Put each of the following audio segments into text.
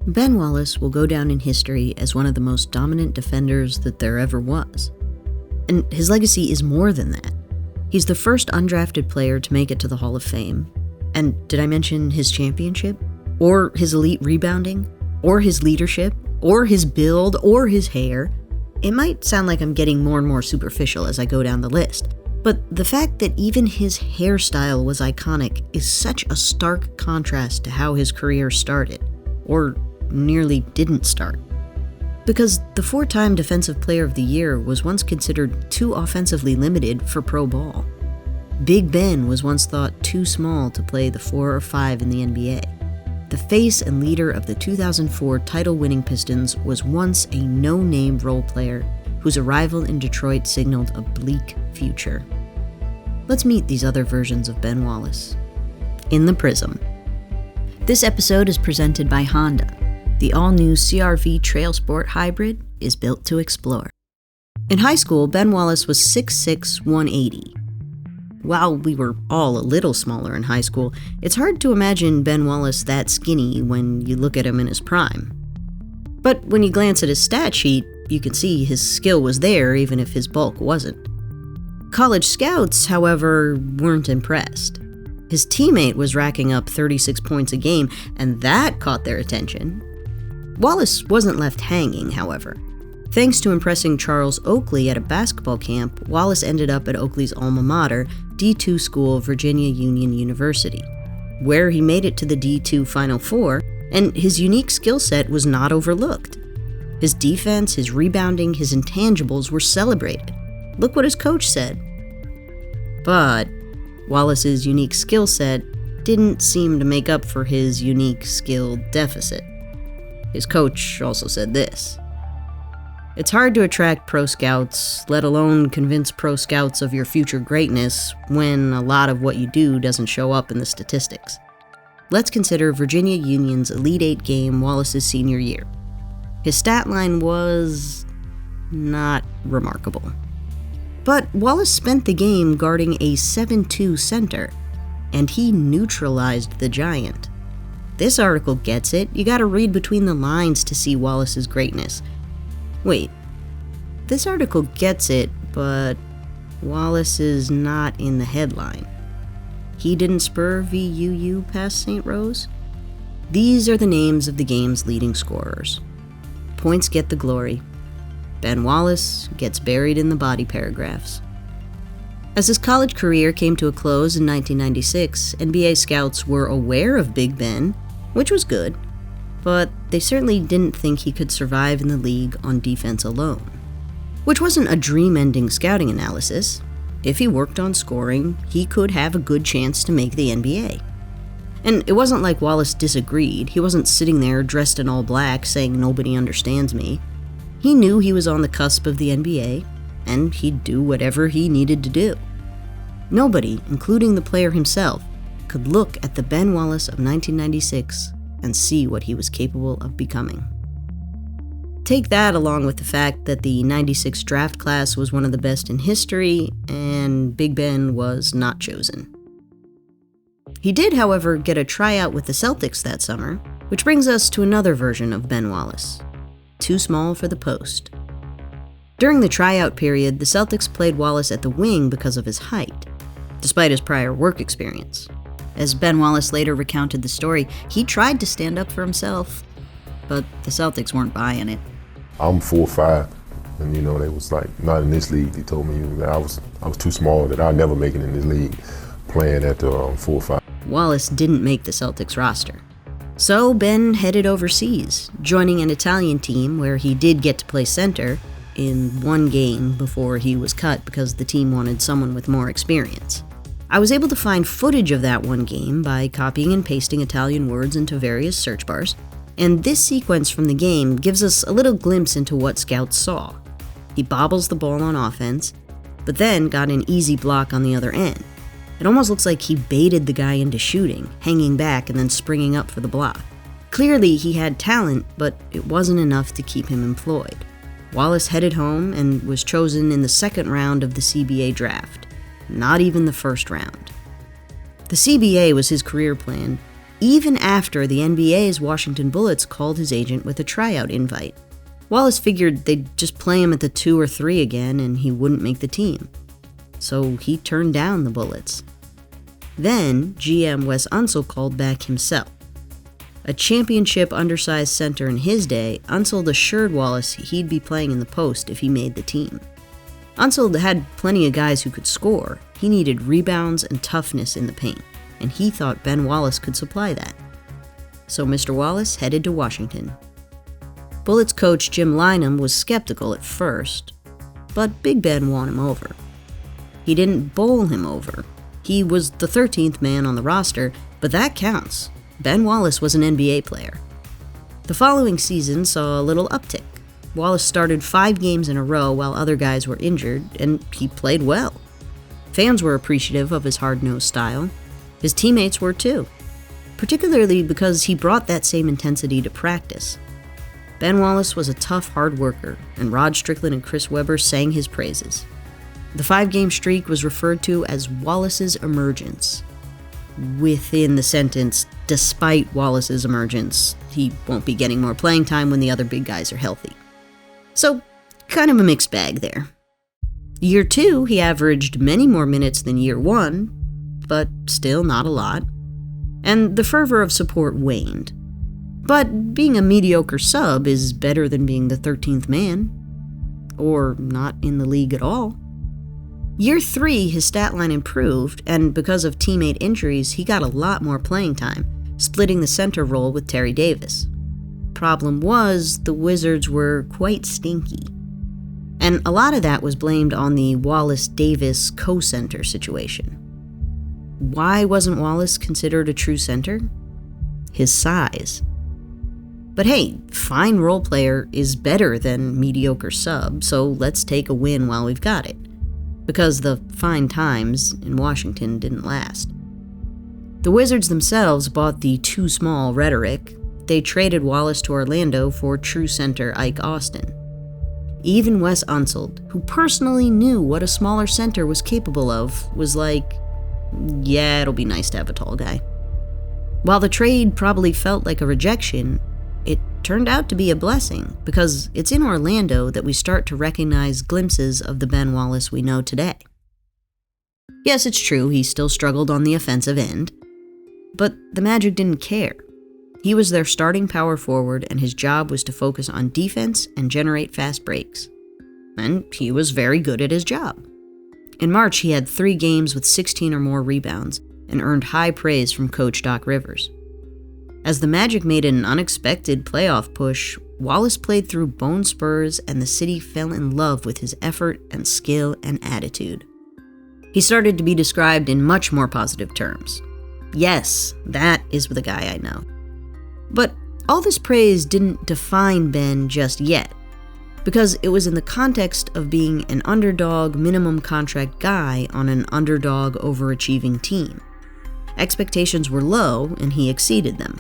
Ben Wallace will go down in history as one of the most dominant defenders that there ever was. And his legacy is more than that. He's the first undrafted player to make it to the Hall of Fame. And did I mention his championship? Or his elite rebounding? Or his leadership? Or his build? Or his hair? It might sound like I'm getting more and more superficial as I go down the list, but the fact that even his hairstyle was iconic is such a stark contrast to how his career started, or nearly didn't start. Because the four-time Defensive Player of the Year was once considered too offensively limited for pro ball. Big Ben was once thought too small to play the 4 or 5 in the NBA. The face and leader of the 2004 title-winning Pistons was once a no-name role player whose arrival in Detroit signaled a bleak future. Let's meet these other versions of Ben Wallace. In the Prism. This episode is presented by Honda. The all-new CR-V Trail Sport Hybrid is built to explore. In high school, Ben Wallace was 6'6", 180. While we were all a little smaller in high school, it's hard to imagine Ben Wallace that skinny when you look at him in his prime. But when you glance at his stat sheet, you can see his skill was there even if his bulk wasn't. College scouts, however, weren't impressed. His teammate was racking up 36 points a game, and that caught their attention. Wallace wasn't left hanging, however. Thanks to impressing Charles Oakley at a basketball camp, Wallace ended up at Oakley's alma mater, D2 school Virginia Union University, where he made it to the D2 Final Four, and his unique skill set was not overlooked. His defense, his rebounding, his intangibles were celebrated. Look what his coach said. But Wallace's unique skill set didn't seem to make up for his unique skill deficit. His coach also said this: "It's hard to attract pro scouts, let alone convince pro scouts of your future greatness, when a lot of what you do doesn't show up in the statistics. Let's consider Virginia Union's Elite Eight game Wallace's senior year. His stat line was not remarkable. But Wallace spent the game guarding a 7'2" center, and he neutralized the giant. This article gets it. You gotta read between the lines to see Wallace's greatness. Wait, this article gets it, but Wallace is not in the headline. He didn't spur VUU past St. Rose? These are the names of the game's leading scorers. Points get the glory. Ben Wallace gets buried in the body paragraphs. As his college career came to a close in 1996, NBA scouts were aware of Big Ben, which was good, but they certainly didn't think he could survive in the league on defense alone. Which wasn't a dream-ending scouting analysis. If he worked on scoring, he could have a good chance to make the NBA. And it wasn't like Wallace disagreed. He wasn't sitting there dressed in all black saying nobody understands me. He knew he was on the cusp of the NBA, and he'd do whatever he needed to do. Nobody, including the player himself, could look at the Ben Wallace of 1996 and see what he was capable of becoming. Take that along with the fact that the 96 draft class was one of the best in history, and Big Ben was not chosen. He did, however, get a tryout with the Celtics that summer, which brings us to another version of Ben Wallace. Too small for the post. During the tryout period, the Celtics played Wallace at the wing because of his height, despite his prior work experience. As Ben Wallace later recounted the story, he tried to stand up for himself, but the Celtics weren't buying it. I'm 4'5", and they was like, not in this league. They told me that I was too small, that I'd never make it in this league playing at the 4'5". Wallace didn't make the Celtics roster. So Ben headed overseas, joining an Italian team where he did get to play center in one game before he was cut because the team wanted someone with more experience. I was able to find footage of that one game by copying and pasting Italian words into various search bars, and this sequence from the game gives us a little glimpse into what scouts saw. He bobbles the ball on offense, but then got an easy block on the other end. It almost looks like he baited the guy into shooting, hanging back and then springing up for the block. Clearly he had talent, but it wasn't enough to keep him employed. Wallace headed home and was chosen in the second round of the CBA draft, not even the first round. The CBA was his career plan, even after the NBA's Washington Bullets called his agent with a tryout invite. Wallace figured they'd just play him at the 2 or 3 again and he wouldn't make the team. So he turned down the Bullets. Then GM Wes Unseld called back himself. A championship undersized center in his day, Unseld assured Wallace he'd be playing in the post if he made the team. Unseld had plenty of guys who could score. He needed rebounds and toughness in the paint, and he thought Ben Wallace could supply that. So Mr. Wallace headed to Washington. Bullets coach Jim Lynam was skeptical at first, but Big Ben won him over. He didn't bowl him over. He was the 13th man on the roster, but that counts. Ben Wallace was an NBA player. The following season saw a little uptick. Wallace started 5 games in a row while other guys were injured, and he played well. Fans were appreciative of his hard-nosed style. His teammates were too, particularly because he brought that same intensity to practice. Ben Wallace was a tough, hard worker, and Rod Strickland and Chris Webber sang his praises. The 5-game streak was referred to as Wallace's emergence. Within the sentence, despite Wallace's emergence, he won't be getting more playing time when the other big guys are healthy. So, kind of a mixed bag there. Year 2, he averaged many more minutes than year 1, but still not a lot. And the fervor of support waned. But being a mediocre sub is better than being the 13th man. Or not in the league at all. Year 3, his stat line improved, and because of teammate injuries, he got a lot more playing time, splitting the center role with Terry Davis. Problem was, the Wizards were quite stinky. And a lot of that was blamed on the Wallace-Davis co-center situation. Why wasn't Wallace considered a true center? His size. But hey, fine role player is better than mediocre sub, so let's take a win while we've got it. Because the fine times in Washington didn't last. The Wizards themselves bought the too small rhetoric. They traded Wallace to Orlando for true center Ike Austin. Even Wes Unseld, who personally knew what a smaller center was capable of, was like, yeah, it'll be nice to have a tall guy. While the trade probably felt like a rejection, it turned out to be a blessing, because it's in Orlando that we start to recognize glimpses of the Ben Wallace we know today. Yes, it's true, he still struggled on the offensive end, but the Magic didn't care. He was their starting power forward, and his job was to focus on defense and generate fast breaks. And he was very good at his job. In March, he had 3 games with 16 or more rebounds, and earned high praise from coach Doc Rivers. As the Magic made an unexpected playoff push, Wallace played through bone spurs, and the city fell in love with his effort and skill and attitude. He started to be described in much more positive terms. Yes, that is the guy I know. But all this praise didn't define Ben just yet, because it was in the context of being an underdog minimum contract guy on an underdog overachieving team. Expectations were low, and he exceeded them.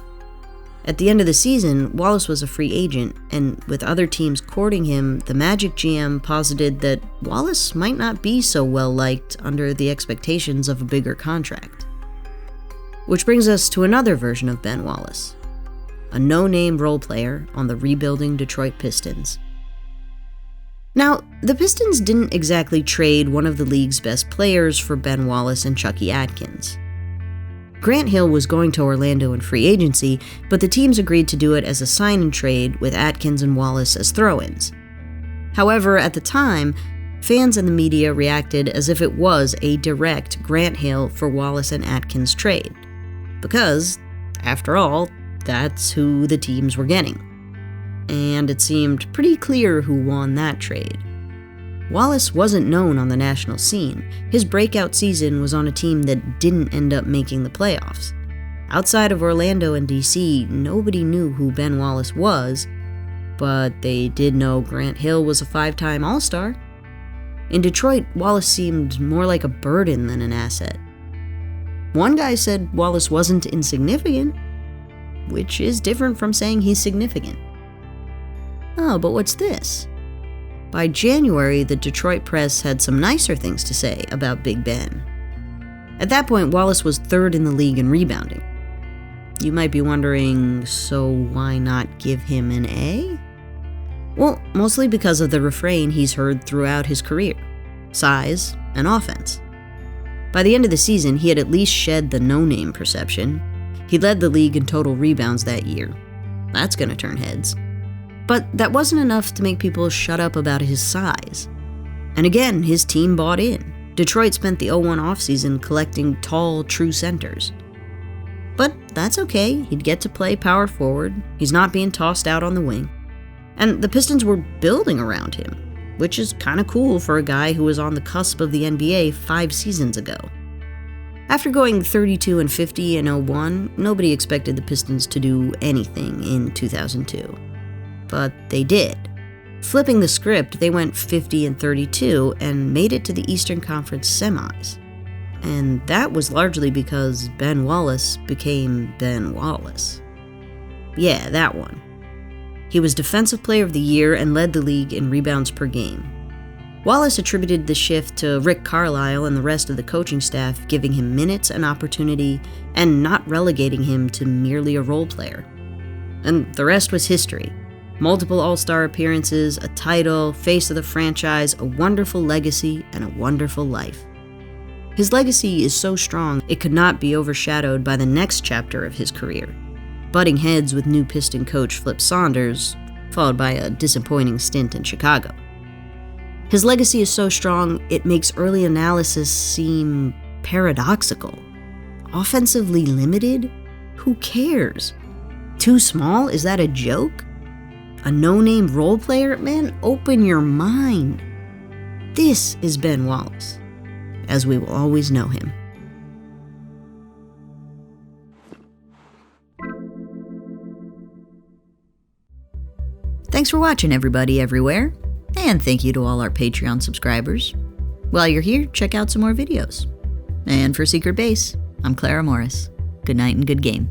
At the end of the season, Wallace was a free agent, and with other teams courting him, the Magic GM posited that Wallace might not be so well liked under the expectations of a bigger contract. Which brings us to another version of Ben Wallace, a no-name role player on the rebuilding Detroit Pistons. Now, the Pistons didn't exactly trade one of the league's best players for Ben Wallace and Chucky Atkins. Grant Hill was going to Orlando in free agency, but the teams agreed to do it as a sign-and-trade with Atkins and Wallace as throw-ins. However, at the time, fans and the media reacted as if it was a direct Grant Hill for Wallace and Atkins trade. Because, after all, that's who the teams were getting. And it seemed pretty clear who won that trade. Wallace wasn't known on the national scene. His breakout season was on a team that didn't end up making the playoffs. Outside of Orlando and DC, nobody knew who Ben Wallace was, but they did know Grant Hill was a 5-time All-Star. In Detroit, Wallace seemed more like a burden than an asset. One guy said Wallace wasn't insignificant, which is different from saying he's significant. Oh, but what's this? By January, the Detroit press had some nicer things to say about Big Ben. At that point, Wallace was 3rd in the league in rebounding. You might be wondering, so why not give him an A? Well, mostly because of the refrain he's heard throughout his career: size and offense. By the end of the season, he had at least shed the no-name perception. He led the league in total rebounds that year. That's gonna turn heads. But that wasn't enough to make people shut up about his size. And again, his team bought in. Detroit spent the 01 offseason collecting tall, true centers. But that's okay, he'd get to play power forward, he's not being tossed out on the wing. And the Pistons were building around him, which is kinda cool for a guy who was on the cusp of the NBA 5 seasons ago. After going 32-50 in 01, nobody expected the Pistons to do anything in 2002. But they did. Flipping the script, they went 50-32 and made it to the Eastern Conference semis. And that was largely because Ben Wallace became Ben Wallace. Yeah, that one. He was Defensive Player of the Year and led the league in rebounds per game. Wallace attributed the shift to Rick Carlisle and the rest of the coaching staff giving him minutes and opportunity and not relegating him to merely a role player. And the rest was history. Multiple All-Star appearances, a title, face of the franchise, a wonderful legacy, and a wonderful life. His legacy is so strong, it could not be overshadowed by the next chapter of his career, butting heads with new Piston coach Flip Saunders, followed by a disappointing stint in Chicago. His legacy is so strong, it makes early analysis seem paradoxical. Offensively limited? Who cares? Too small? Is that a joke? A no-name role player? Man, open your mind. This is Ben Wallace, as we will always know him. Thanks for watching, everybody everywhere, and thank you to all our Patreon subscribers. While you're here, check out some more videos. And for Secret Base, I'm Clara Morris. Good night and good game.